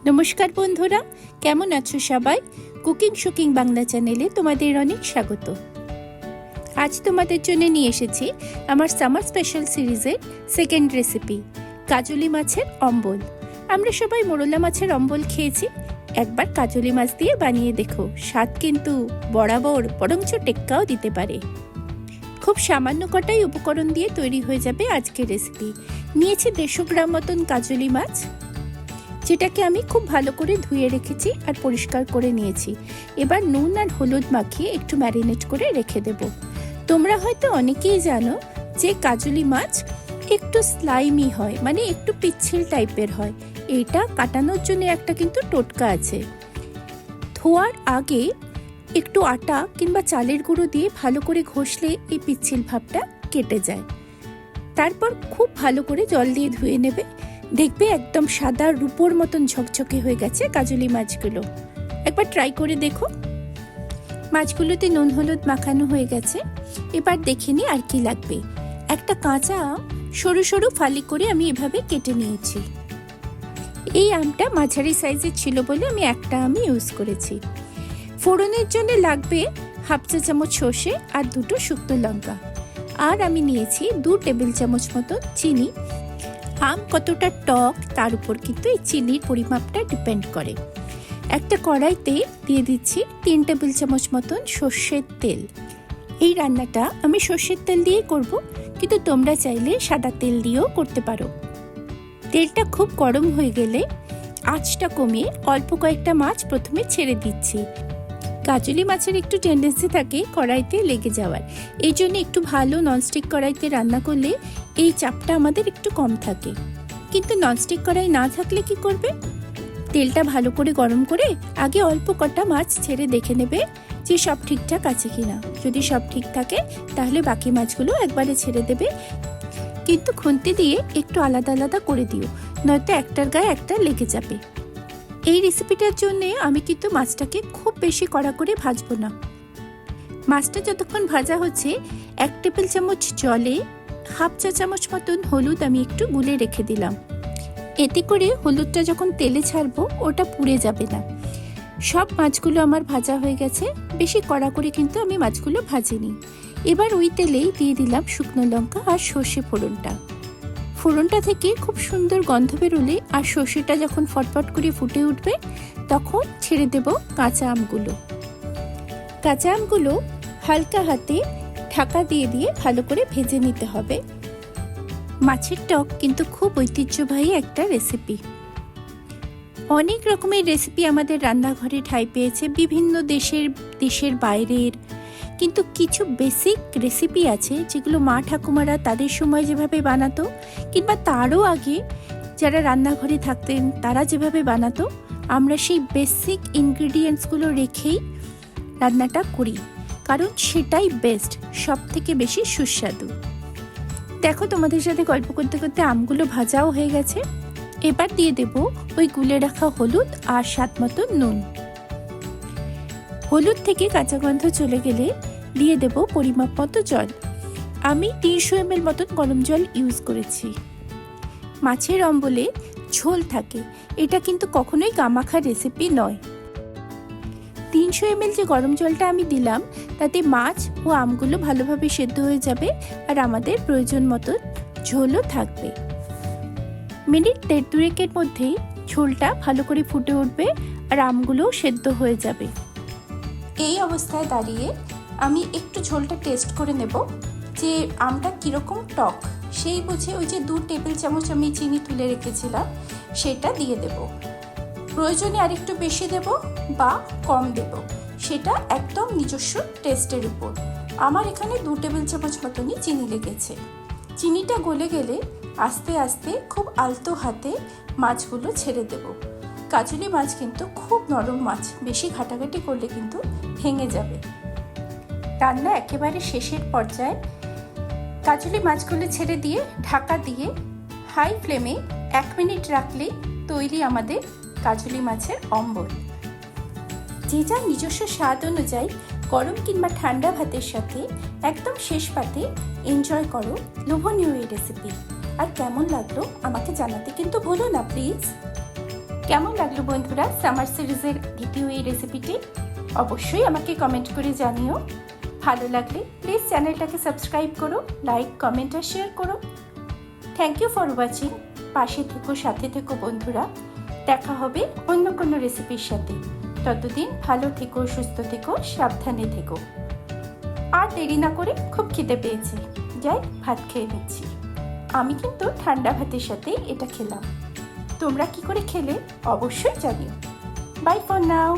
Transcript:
নমস্কার বন্ধুরা, কেমন আছো সবাই? কুকিং শুকিং বাংলা চ্যানেলে তোমাদের অনেক স্বাগত। আজ তোমাদের জন্য নিয়ে এসেছি আমার সামার স্পেশাল সিরিজের সেকেন্ড রেসিপি, কাজলি মাছের অম্বল। আমরা সবাই মোরলা মাছের অম্বল খেয়েছি, একবার কাজলি মাছ দিয়ে বানিয়ে দেখো, স্বাদ কিন্তু বরাবর বরঞ্চ টেক্কাও দিতে পারে। খুব সামান্য কটাই উপকরণ দিয়ে তৈরি হয়ে যাবে আজকের রেসিপি। নিয়েছি 150 গ্রাম মতন কাজলি মাছ, যেটাকে আমি খুব ভালো করে ধুয়ে রেখেছি আর পরিষ্কার করে নিয়েছি। এবার নুন আর হলুদ মাখিয়ে একটু ম্যারিনেট করে রেখে দেব। তোমরা হয়তো অনেকেই জানো যে কাজলি মাছ একটু স্লাইমি হয়, মানে একটু পিচ্ছিল টাইপের হয়। এইটা কাটানোর জন্য একটা কিন্তু টোটকা আছে। ধোয়ার আগে একটু আটা কিংবা চালের গুঁড়ো দিয়ে ভালো করে ঘষলে এই পিচ্ছিল ভাবটা কেটে যায়। তারপর খুব ভালো করে জল দিয়ে ধুয়ে নেবে, দেখবে একদম সাদা রূপোর মতন ঝকঝকে হয়ে গেছে কাজলি মাছগুলো। একবার ট্রাই করে দেখো। মাছগুলোতে নুন হলুদ মাখানো হয়ে গেছে। এবার দেখে নি আর কি লাগবে। একটা কাঁচা আম সরু সরু ফালি করে আমি এভাবে কেটে নিয়েছি। এই আমটা মাঝারি সাইজের ছিল বলে আমি একটা আমি ইউজ করেছি। ফোড়নের জন্য লাগবে 1/2 চা চামচ সর্ষে আর 2টো শুকনো লঙ্কা। আর আমি নিয়েছি 2 টেবিল চামচ মতো চিনি। আম কতটা টক তার উপর কিন্তু এই চিনির পরিমাপটা ডিপেন্ড করে। একটা কড়াইতে দিয়ে দিচ্ছি 3 টেবিল চামচ মতন সর্ষের তেল। এই রান্নাটা আমি সর্ষের তেল দিয়ে করব, কিন্তু তোমরা চাইলে সাদা তেল দিয়েও করতে পারো। তেলটা খুব গরম হয়ে গেলে আঁচটা কমিয়ে অল্প কয়েকটা মাছ প্রথমে ছেড়ে দিচ্ছি। কাজলি মাছের একটু টেন্ডেন্সি থাকে কড়াইতে লেগে যাওয়ার, এই জন্য একটু ভালো ননস্টিক কড়াইতে রান্না করলে এই চাপটা আমাদের একটু কম থাকে। কিন্তু ননস্টিক কড়াই না থাকলে কি করবে? তেলটা ভালো করে গরম করে আগে অল্প কটা মাছ ছেড়ে দেখে নেবে যে সব ঠিকঠাক আছে কিনা। যদি সব ঠিক থাকে তাহলে বাকি মাছগুলো একবারে ছেড়ে দেবে, কিন্তু খুন্তি দিয়ে একটু আলাদা আলাদা করে দিও, নয়তো একটার গায়ে একটা লেগে যাবে। এই রেসিপিটার জন্য আমি কিন্তু মাছটাকে খুব বেশি কড়া করে ভাজবো না। মাছটা যতক্ষণ ভাজা হচ্ছে 1 টেবিল চামচ জলে 1/2 চা চামচ মতন হলুদ আমি একটু গুলে রেখে দিলাম। এতে করে হলুদটা যখন তেলে ছাড়বো ওটা পুড়ে যাবে না। সব মাছগুলো আমার ভাজা হয়ে গেছে, বেশি কড়া করে কিন্তু আমি মাছগুলো ভাজিনি। এবার ওই তেলেই দিয়ে দিলাম শুকনো লঙ্কা আর সর্ষে ফোড়নটা। ফোড়নটা থেকে খুব সুন্দর গন্ধ বেরোলে আর সর্ষেটা যখন ফটফট করে ফুটে উঠবে তখন ছেড়ে দেব কাঁচা আমগুলো। কাঁচা আমগুলো হালকা হাতে ঢাকা দিয়ে দিয়ে ভালো করে ভেজে নিতে হবে। মাছের টক কিন্তু খুব ঐতিহ্যবাহী একটা রেসিপি। অনেক রকমের রেসিপি আমাদের রান্নাঘরে ঠাঁই পেয়েছে, বিভিন্ন দেশের বাইরের। কিন্তু কিছু বেসিক রেসিপি আছে যেগুলো মা ঠাকুমারা তাদের সময় যেভাবে বানাতো, কিংবা তারও আগে যারা রান্নাঘরে থাকতেন তারা যেভাবে বানাতো, আমরা সেই বেসিক ইনগ্রিডিয়েন্টসগুলো রেখেই রান্নাটা করি, কারণ সেটাই বেস্ট, সব থেকে বেশি সুস্বাদু। দেখো, তোমাদের সাথে গল্প করতে করতে আমগুলো ভাজাও হয়ে গেছে। এবার দিয়ে দেব ওই গুলে রাখা হলুদ আর স্বাদ মতো নুন। হলুদ থেকে কাঁচা গন্ধ চলে গেলে দিয়ে দেব পরিমাপ মতো জল। আমি 300 ml মতন গরম জল ইউজ করেছি। মাছের অম্বলে ঝোল থাকে, এটা কিন্তু কখনোই গামাখা রেসিপি নয়। 300 ml যে গরম জলটা আমি দিলাম তাতে মাছ ও আমগুলো ভালোভাবে সেদ্ধ হয়ে যাবে আর আমাদের প্রয়োজন মতো ঝোলও থাকবে। মিনিট 1.5-2 মধ্যেই ঝোলটা ভালো করে ফুটে উঠবে আর আমগুলোও সেদ্ধ হয়ে যাবে। এই অবস্থায় দাঁড়িয়ে আমি একটু ঝোলটা টেস্ট করে নেব যে আমটা কীরকম টক, সেই বুঝে ওই যে 2 টেবিল চামচ আমি চিনি তুলে রেখেছিলাম সেটা দিয়ে দেব। প্রয়োজনে আরেকটু বেশি দেব বা কম দেব, সেটা একদম নিজস্ব টেস্টের উপর। আমার এখানে 2 টেবিল চামচ মতনই চিনি লেগেছে। চিনিটা গলে গেলে আস্তে আস্তে খুব আলতো হাতে মাছগুলো ছেড়ে দেব। কাজলি মাছ কিন্তু খুব নরম মাছ, বেশি ঘাটাঘাটি করলে কিন্তু ভেঙে যাবে। রান্না একেবারে শেষের পর্যায়ে কাজলি মাছগুলো ছেড়ে দিয়ে ঢাকা দিয়ে হাই ফ্লেমে 1 মিনিট রাখলেই তৈরি আমাদের কাজলি মাছের অম্বল। যে যার নিজস্ব স্বাদ অনুযায়ী গরম কিংবা ঠান্ডা ভাতের সাথে একদম শেষ পাতে এনজয় করো লোভনীয় এই রেসিপি। আর কেমন লাগলো আমাকে জানাতে কিন্তু ভুলো না প্লিজ। কেমন লাগলো বন্ধুরা সামার সিরিজের দ্বিতীয় এই রেসিপিটি? অবশ্যই আমাকে কমেন্ট করে জানিও। ভালো লাগলে প্লিজ চ্যানেলটাকে সাবস্ক্রাইব করো, লাইক, কমেন্ট আর শেয়ার করো। Thank you for watching. পাশে থেকো, সাথে থেকো বন্ধুরা। দেখা হবে অন্য কোনো রেসিপির সাথে। ততদিন ভালো থেকো, সুস্থ থেকো, সাবধানে থেকো। আর দেরি না করে, খুব খিদে পেয়েছে, যাই ভাত খেয়ে নিচ্ছি। আমি কিন্তু ঠান্ডা ভাতের সাথে এটা খেলাম। তোমরা কি করে খেলে অবশ্যই জানিও। Bye for now.